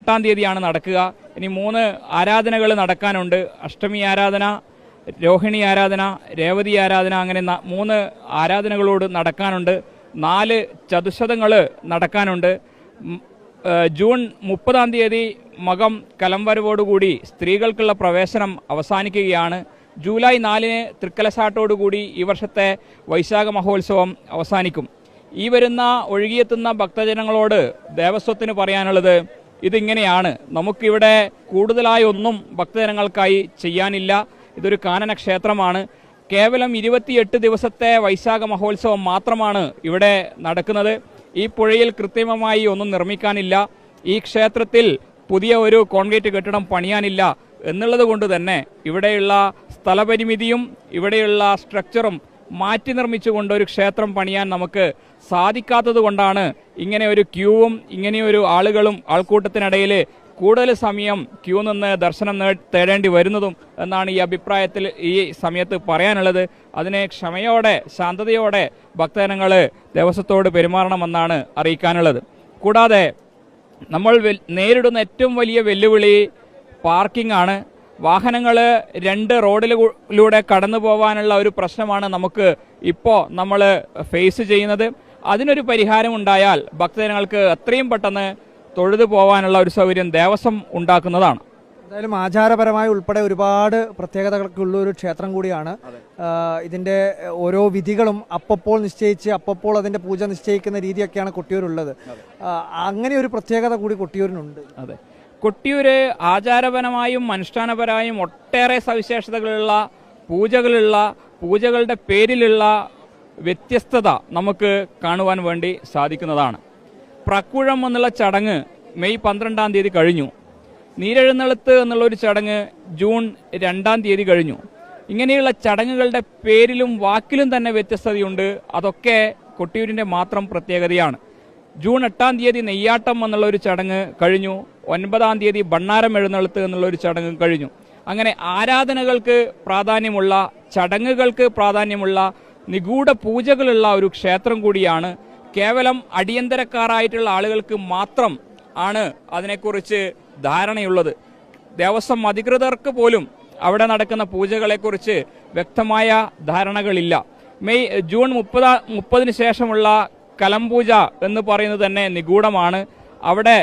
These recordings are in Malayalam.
8-ാം തീയതിയാണ് നടക്കുക. ഇനി 3 ആരാധനകൾ നടക്കാനുണ്ട്. അഷ്ടമി ആരാധന, രോഹിണി ആരാധന, രേവതി ആരാധന, അങ്ങനെ 3 ആരാധനകളോട് നടക്കാനുണ്ട്. 4 ചതുശതങ്ങൾ നടക്കാനുണ്ട്. ജൂൺ 30-ാം തീയതി മകം കലംവരവോടുകൂടി സ്ത്രീകൾക്കുള്ള പ്രവേശനം അവസാനിക്കുകയാണ്. ജൂലൈ 4-ന് തൃക്കലശാട്ടോടുകൂടി ഈ വർഷത്തെ വൈശാഖ മഹോത്സവം അവസാനിക്കും. ഈ വരുന്ന ഒഴുകിയെത്തുന്ന ഭക്തജനങ്ങളോട് ദേവസ്വത്തിന് പറയാനുള്ളത് ഇതിങ്ങനെയാണ്. നമുക്കിവിടെ കൂടുതലായി ഒന്നും ഭക്തജനങ്ങൾക്കായി ചെയ്യാനില്ല. ഇതൊരു കാനന ക്ഷേത്രമാണ്. കേവലം 28 ദിവസത്തെ വൈശാഖ മഹോത്സവം മാത്രമാണ് ഇവിടെ നടക്കുന്നത്. ഈ പുഴയിൽ കൃത്രിമമായി ഒന്നും നിർമ്മിക്കാനില്ല. ഈ ക്ഷേത്രത്തിൽ പുതിയ ഒരു കോൺക്രീറ്റ് കെട്ടിടം പണിയാനില്ല എന്നുള്ളത് കൊണ്ട് തന്നെ ഇവിടെയുള്ള സ്ഥലപരിമിതിയും ഇവിടെയുള്ള സ്ട്രക്ചറും മാറ്റി നിർമ്മിച്ചുകൊണ്ട് ഒരു ക്ഷേത്രം പണിയാൻ നമുക്ക് സാധിക്കാത്തത് കൊണ്ടാണ് ഇങ്ങനെ ഒരു ക്യൂവും ഇങ്ങനെയൊരു ആളുകളും ആൾക്കൂട്ടത്തിനിടയിൽ കൂടുതൽ സമയം ക്യൂ നിന്ന് ദർശനം തേടേണ്ടി വരുന്നതും എന്നാണ് ഈ അഭിപ്രായത്തിൽ ഈ സമയത്ത് പറയാനുള്ളത്. അതിനെ ക്ഷമയോടെ ശാന്തതയോടെ ഭക്തജനങ്ങൾ ദേവസ്വത്തോട് പെരുമാറണമെന്നാണ് അറിയിക്കാനുള്ളത്. കൂടാതെ നമ്മൾ നേരിടുന്ന ഏറ്റവും വലിയ വെല്ലുവിളി പാർക്കിംഗ് ആണ്. വാഹനങ്ങൾ 2 റോഡിലൂടെ കടന്നു പോകാനുള്ള ഒരു പ്രശ്നമാണ് നമുക്ക് ഇപ്പോൾ നമ്മൾ ഫേസ് ചെയ്യുന്നത്. അതിനൊരു പരിഹാരമുണ്ടായാൽ ഭക്തജനങ്ങൾക്ക് എത്രയും പെട്ടെന്ന് തൊഴുതു പോകാനുള്ള ഒരു സൗകര്യം ദേവസ്വം ഉണ്ടാക്കുന്നതാണ്. എന്തായാലും ആചാരപരമായി ഉൾപ്പെടെ ഒരുപാട് പ്രത്യേകതകൾക്കുള്ള ഒരു ക്ഷേത്രം കൂടിയാണ്. ഇതിൻ്റെ ഓരോ വിധികളും അപ്പോൾ നിശ്ചയിച്ച് അപ്പോൾ അതിൻ്റെ പൂജ നിശ്ചയിക്കുന്ന രീതിയൊക്കെയാണ് കൊട്ടിയൂരുള്ളത്. അങ്ങനെ ഒരു പ്രത്യേകത കൂടി കൊട്ടിയൂരിനുണ്ട്. അതെ, കൊട്ടിയൂര് ആചാരപരമായും അനുഷ്ഠാനപരമായും ഒട്ടേറെ സവിശേഷതകളുള്ള പൂജകളുടെ പേരിലുള്ള വ്യത്യസ്തത നമുക്ക് കാണുവാൻ വേണ്ടി സാധിക്കുന്നതാണ്. പ്രക്കുഴം എന്നുള്ള ചടങ്ങ് മെയ് 12-ാം തീയതി കഴിഞ്ഞു. നീരെഴുന്നള്ളത്ത് എന്നുള്ളൊരു ചടങ്ങ് ജൂൺ 2-ാം തീയതി കഴിഞ്ഞു. ഇങ്ങനെയുള്ള ചടങ്ങുകളുടെ പേരിലും വാക്കിലും തന്നെ വ്യത്യസ്തതയുണ്ട്. അതൊക്കെ കൊട്ടിയൂരിൻ്റെ മാത്രം പ്രത്യേകതയാണ്. ജൂൺ 8-ാം തീയതി നെയ്യാട്ടം എന്നുള്ളൊരു ചടങ്ങ് കഴിഞ്ഞു. 9-ാം തീയതി ഭണ്ണാരം എഴുന്നള്ളത്ത് എന്നുള്ളൊരു ചടങ്ങ് കഴിഞ്ഞു. അങ്ങനെ ആരാധനകൾക്ക് പ്രാധാന്യമുള്ള, ചടങ്ങുകൾക്ക് പ്രാധാന്യമുള്ള, നിഗൂഢ പൂജകളുള്ള ഒരു ക്ഷേത്രം കൂടിയാണ്. കേവലം അടിയന്തരക്കാരായിട്ടുള്ള ആളുകൾക്ക് മാത്രം ആണ് അതിനെക്കുറിച്ച് ധാരണയുള്ളത്. ദേവസ്വം അധികൃതർക്ക് പോലും അവിടെ നടക്കുന്ന പൂജകളെക്കുറിച്ച് വ്യക്തമായ ധാരണകളില്ല. ജൂൺ 30-ന് ശേഷമുള്ള കലംപൂജ എന്ന് പറയുന്നത് തന്നെ നിഗൂഢമാണ്. അവിടെ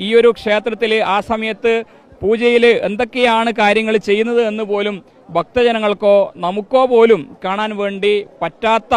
ഈ ഒരു ക്ഷേത്രത്തിൽ ആ സമയത്ത് പൂജയിൽ എന്തൊക്കെയാണ് കാര്യങ്ങൾ ചെയ്യുന്നത് എന്ന് പോലും ഭക്തജനങ്ങൾക്കോ നമുക്കോ പോലും കാണാൻ വേണ്ടി പറ്റാത്ത